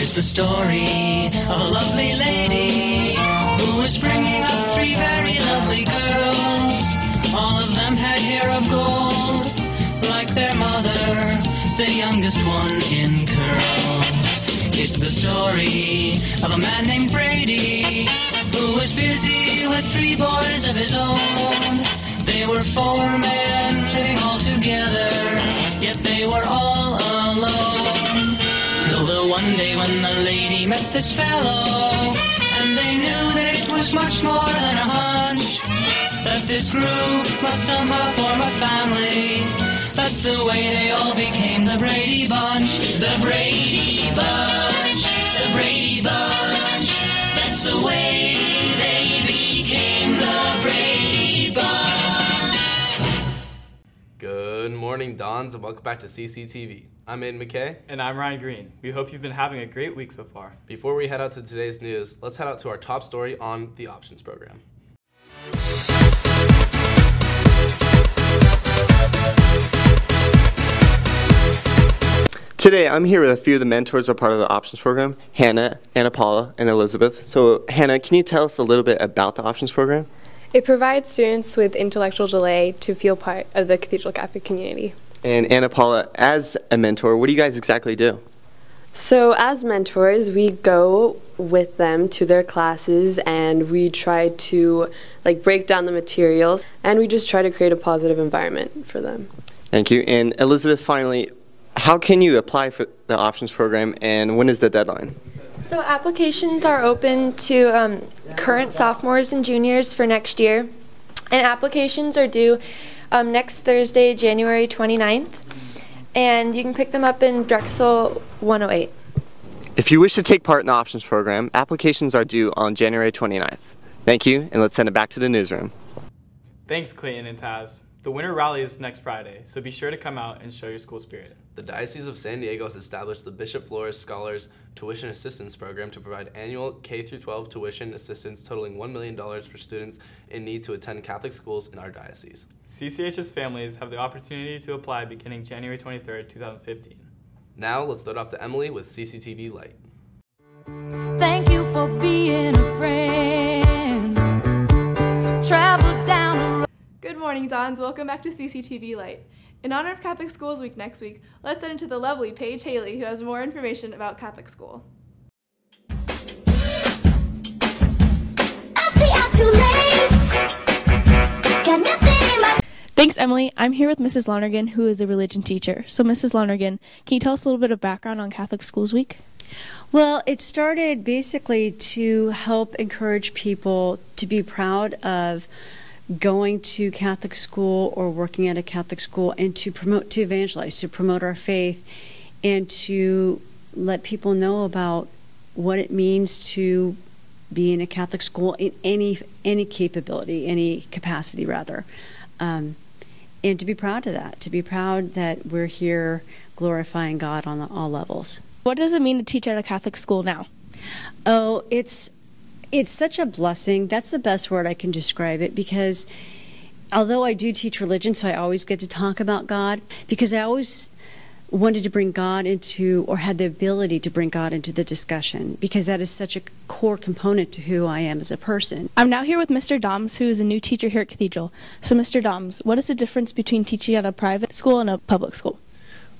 is the story of a lovely lady who was bringing up three very lovely girls. All of them had hair of gold, like their mother, the youngest one in curls. It's the story of a man named Brady who was busy with three boys of his own. They were four men living all together, yet they were all alone. Till the one day when the lady met this fellow, and they knew that it was much more than a hunch, that this group must somehow form a family. That's the way they all became the Brady Bunch. The Brady Bunch, the Brady Bunch. That's the way they became the Brady Bunch. Good morning, Dons, and welcome back to CCTV. I'm Aiden McKay. And I'm Ryan Green. We hope you've been having a great week so far. Before we head out to today's news, let's head out to our top story on the options program. Today, I'm here with a few of the mentors who are part of the options program, Hannah, Anna Paula, and Elizabeth. So, Hannah, can you tell us a little bit about the options program? It provides students with intellectual delay to feel part of the Cathedral Catholic community. And Anna Paula, as a mentor, what do you guys exactly do? So as mentors, we go with them to their classes and we try to break down the materials and we just try to create a positive environment for them. Thank you. And Elizabeth, finally, how can you apply for the options program and when is the deadline? So applications are open to current sophomores and juniors for next year, and applications are due next Thursday, January 29th, and you can pick them up in Drexel 108. If you wish to take part in the options program, applications are due on January 29th. Thank you, and let's send it back to the newsroom. Thanks, Clayton and Taz. The winter rally is next Friday, so be sure to come out and show your school spirit. The Diocese of San Diego has established the Bishop Flores Scholars Tuition Assistance Program to provide annual K-12 tuition assistance totaling $1 million for students in need to attend Catholic schools in our diocese. CCHS families have the opportunity to apply beginning January 23rd, 2015. Now, let's throw it off to Emily with CCTV Light. Thank you for being a friend. Travel down the road. Good morning, Dons. Welcome back to CCTV Light. In honor of Catholic Schools Week next week, let's send it to the lovely Paige Haley, who has more information about Catholic school. Thanks, Emily. I'm here with Mrs. Lonergan, who is a religion teacher. So, Mrs. Lonergan, can you tell us a little bit of background on Catholic Schools Week? Well, it started basically to help encourage people to be proud of going to Catholic school or working at a Catholic school and to evangelize, to promote our faith and to let people know about what it means to be in a Catholic school in any capability, any capacity rather. And to be proud of that, to be proud that we're here glorifying God on all levels. What does it mean to teach at a Catholic school now? Oh, it's such a blessing. That's the best word I can describe it, because although I do teach religion, so I always get to talk about God, because I always wanted to bring God into, or had the ability to bring God into the discussion, because that is such a core component to who I am as a person. I'm now here with Mr. Doms, who is a new teacher here at Cathedral. So, Mr. Doms, what is the difference between teaching at a private school and a public school?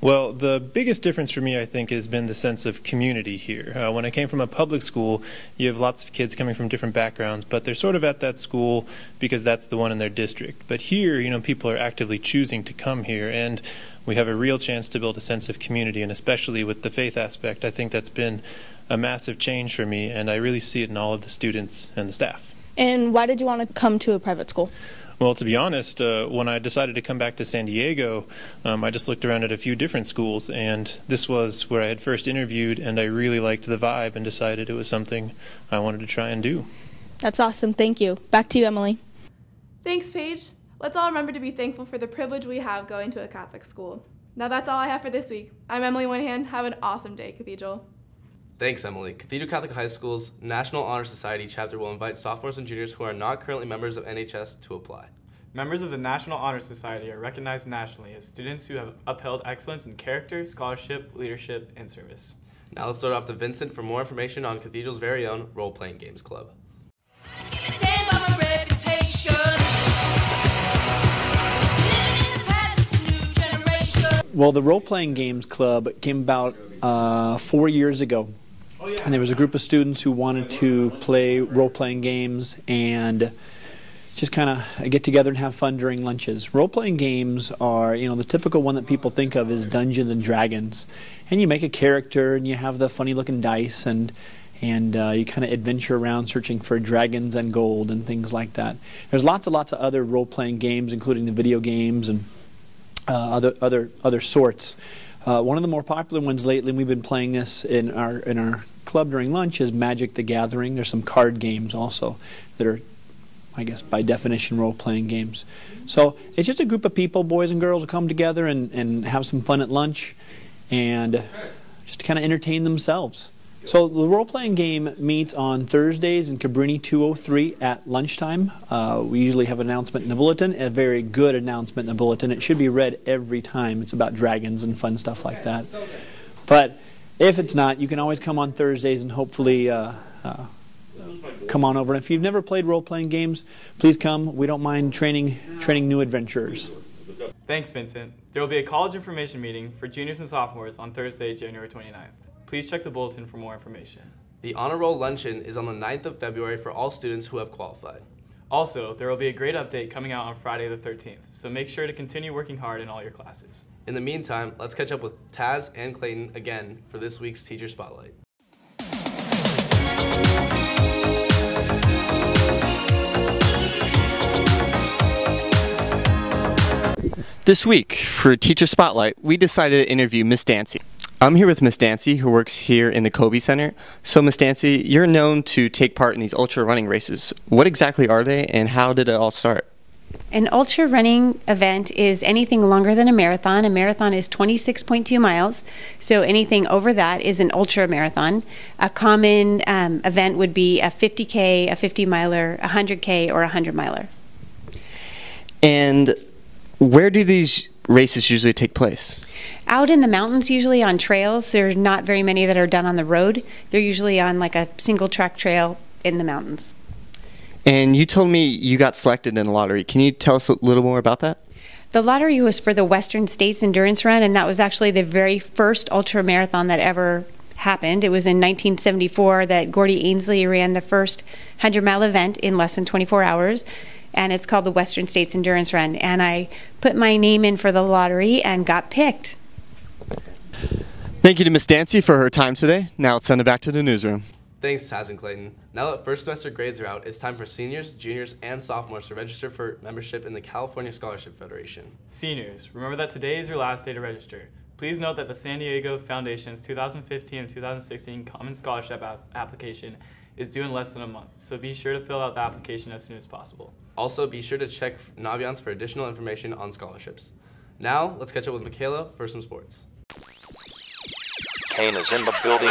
Well, the biggest difference for me, I think, has been the sense of community here. When I came from a public school, you have lots of kids coming from different backgrounds, but they're sort of at that school because that's the one in their district. But here, people are actively choosing to come here, and we have a real chance to build a sense of community, and especially with the faith aspect, I think that's been a massive change for me, and I really see it in all of the students and the staff. And why did you want to come to a private school? Well, to be honest, when I decided to come back to San Diego, I just looked around at a few different schools, and this was where I had first interviewed, and I really liked the vibe and decided it was something I wanted to try and do. That's awesome. Thank you. Back to you, Emily. Thanks, Paige. Let's all remember to be thankful for the privilege we have going to a Catholic school. Now that's all I have for this week. I'm Emily Winahan. Have an awesome day, Cathedral. Thanks, Emily. Cathedral Catholic High School's National Honor Society chapter will invite sophomores and juniors who are not currently members of NHS to apply. Members of the National Honor Society are recognized nationally as students who have upheld excellence in character, scholarship, leadership, and service. Now let's throw it off to Vincent for more information on Cathedral's very own Role-Playing Games Club. Well, the Role-Playing Games Club came about 4 years ago. And there was a group of students who wanted to play role-playing games and just kind of get together and have fun during lunches. Role-playing games are, the typical one that people think of is Dungeons and Dragons. And you make a character and you have the funny-looking dice and you kind of adventure around searching for dragons and gold and things like that. There's lots and lots of other role-playing games, including the video games and other sorts. One of the more popular ones lately, and we've been playing this in our club during lunch, is Magic the Gathering. There's some card games also that are, I guess, by definition, role-playing games. So it's just a group of people, boys and girls, who come together and have some fun at lunch and just kind of entertain themselves. So the role-playing game meets on Thursdays in Cabrini 203 at lunchtime. We usually have an announcement in the bulletin, a very good announcement in the bulletin. It should be read every time. It's about dragons and fun stuff like that. But if it's not, you can always come on Thursdays and hopefully come on over. And if you've never played role-playing games, please come. We don't mind training new adventurers. Thanks, Vincent. There will be a college information meeting for juniors and sophomores on Thursday, January 29th. Please check the bulletin for more information. The Honor Roll Luncheon is on the 9th of February for all students who have qualified. Also, there will be a grade update coming out on Friday the 13th, so make sure to continue working hard in all your classes. In the meantime, let's catch up with Taz and Clayton again for this week's Teacher Spotlight. This week, for Teacher Spotlight, we decided to interview Miss Dancy. I'm here with Miss Dancy, who works here in the Kobe Center. So, Miss Dancy, you're known to take part in these ultra running races. What exactly are they, and how did it all start? An ultra running event is anything longer than a marathon. A marathon is 26.2 miles, so anything over that is an ultra marathon. A common event would be a 50K, a 50-miler, a 100K, or a 100-miler. And where do these races usually take place? Out in the mountains, usually on trails. There's not very many that are done on the road. They're usually on like a single track trail in the mountains. And you told me you got selected in a lottery. Can you tell us a little more about that? The lottery was for the Western States Endurance Run, and that was actually the very first ultra marathon that ever happened. It was in 1974 that Gordy Ainsley ran the first 100-mile event in less than 24 hours. And it's called the Western States Endurance Run. And I put my name in for the lottery and got picked. Thank you to Miss Dancy for her time today. Now let's send it back to the newsroom. Thanks, Taz and Clayton. Now that first semester grades are out, it's time for seniors, juniors, and sophomores to register for membership in the California Scholarship Federation. Seniors, remember that today is your last day to register. Please note that the San Diego Foundation's 2015 and 2016 Common Scholarship application is due in less than a month, so be sure to fill out the application as soon as possible. Also, be sure to check Naviance for additional information on scholarships. Now, let's catch up with Michaela for some sports. Kane is in the building.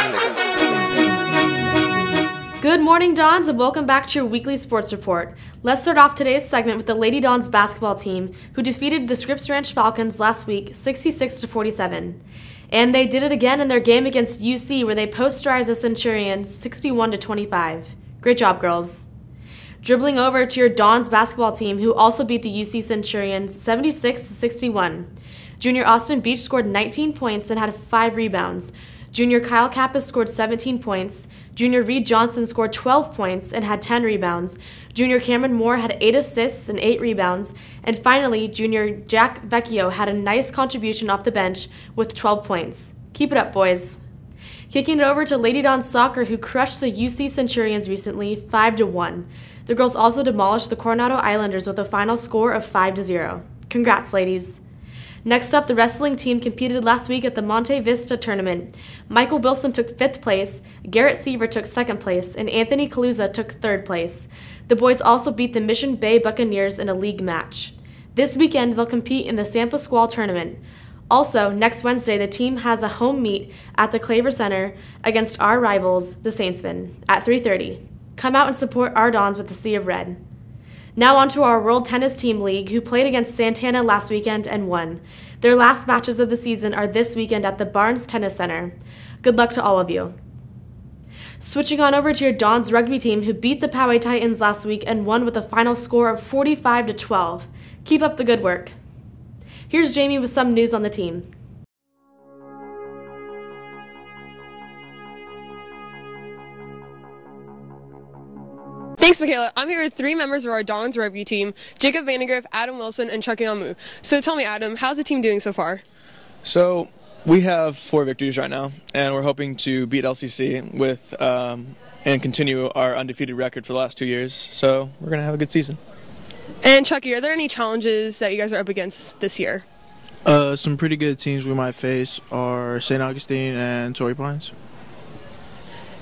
Good morning, Dons, and welcome back to your weekly sports report. Let's start off today's segment with the Lady Dons basketball team, who defeated the Scripps Ranch Falcons last week 66-47. And they did it again in their game against UC, where they posterized the Centurions 61-25. Great job, girls. Dribbling over to your Dons basketball team, who also beat the UC Centurions 76-61. Junior Austin Beach scored 19 points and had 5 rebounds. Junior Kyle Kappas scored 17 points. Junior Reed Johnson scored 12 points and had 10 rebounds. Junior Cameron Moore had 8 assists and 8 rebounds. And finally, Junior Jack Vecchio had a nice contribution off the bench with 12 points. Keep it up, boys. Kicking it over to Lady Dons Soccer, who crushed the UC Centurions recently 5-1. The girls also demolished the Coronado Islanders with a final score of 5-0. Congrats, ladies. Next up, the wrestling team competed last week at the Monte Vista tournament. Michael Wilson took 5th place, Garrett Seaver took 2nd place, and Anthony Calusa took 3rd place. The boys also beat the Mission Bay Buccaneers in a league match. This weekend, they'll compete in the San Pasqual tournament. Also, next Wednesday, the team has a home meet at the Claver Center against our rivals, the Saintsmen, at 3:30. Come out and support our Dons with the Sea of Red. Now on to our World Tennis Team League, who played against Santana last weekend and won. Their last matches of the season are this weekend at the Barnes Tennis Center. Good luck to all of you. Switching on over to your Dons rugby team, who beat the Poway Titans last week and won with a final score of 45-12. Keep up the good work. Here's Jamie with some news on the team. Thanks, Michaela. I'm here with 3 members of our Dons rugby team, Jacob Vandergriff, Adam Wilson, and Chucky Almu. So tell me, Adam, how's the team doing so far? So we have 4 victories right now, and we're hoping to beat LCC with and continue our undefeated record for the last 2 years. So we're going to have a good season. And Chucky, are there any challenges that you guys are up against this year? Some pretty good teams we might face are St. Augustine and Torrey Pines.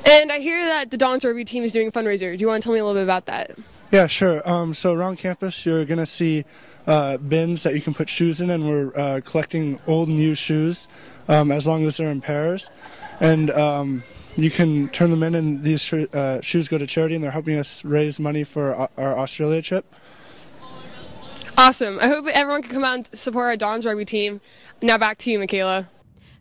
And I hear that the Dons rugby team is doing a fundraiser. Do you want to tell me a little bit about that? Yeah, sure. So around campus, you're going to see bins that you can put shoes in, and we're collecting old and used shoes as long as they're in pairs. And you can turn them in, and these shoes go to charity, and they're helping us raise money for our Australia trip. Awesome. I hope everyone can come out and support our Dons rugby team. Now back to you, Michaela.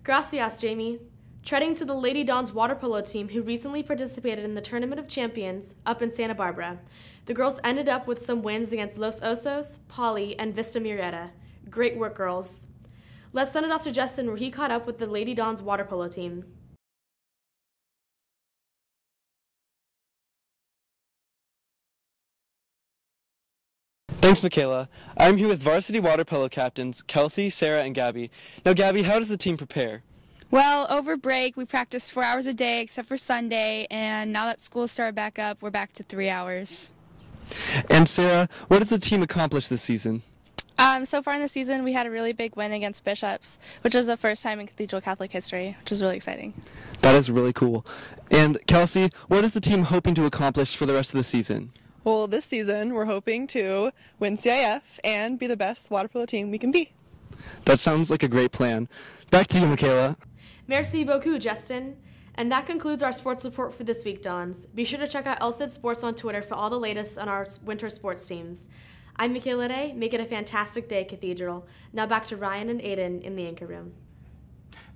Gracias, Jamie. Treading to the Lady Dons water polo team, who recently participated in the Tournament of Champions up in Santa Barbara. The girls ended up with some wins against Los Osos, Poly, and Vista Murrieta. Great work, girls. Let's send it off to Justin, where he caught up with the Lady Dons water polo team. Thanks, Michaela. I'm here with varsity water polo captains Kelsey, Sarah, and Gabby. Now, Gabby, how does the team prepare? Well, over break, we practiced 4 hours a day except for Sunday, and now that school started back up, we're back to 3 hours. And Sarah, what has the team accomplished this season? So far in the season, we had a really big win against Bishops, which was the first time in Cathedral Catholic history, which is really exciting. That is really cool. And Kelsey, what is the team hoping to accomplish for the rest of the season? Well, this season, we're hoping to win CIF and be the best water polo team we can be. That sounds like a great plan. Back to you, Michaela. Merci beaucoup, Justin. And that concludes our sports report for this week, Dons. Be sure to check out LCID Sports on Twitter for all the latest on our winter sports teams. I'm Michaela Day. Make it a fantastic day, Cathedral. Now back to Ryan and Aiden in the anchor room.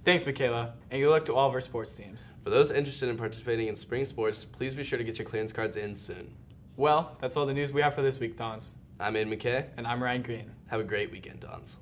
Thanks, Michaela, and good luck to all of our sports teams. For those interested in participating in spring sports, please be sure to get your clearance cards in soon. Well, that's all the news we have for this week, Dons. I'm Aiden McKay. And I'm Ryan Green. Have a great weekend, Dons.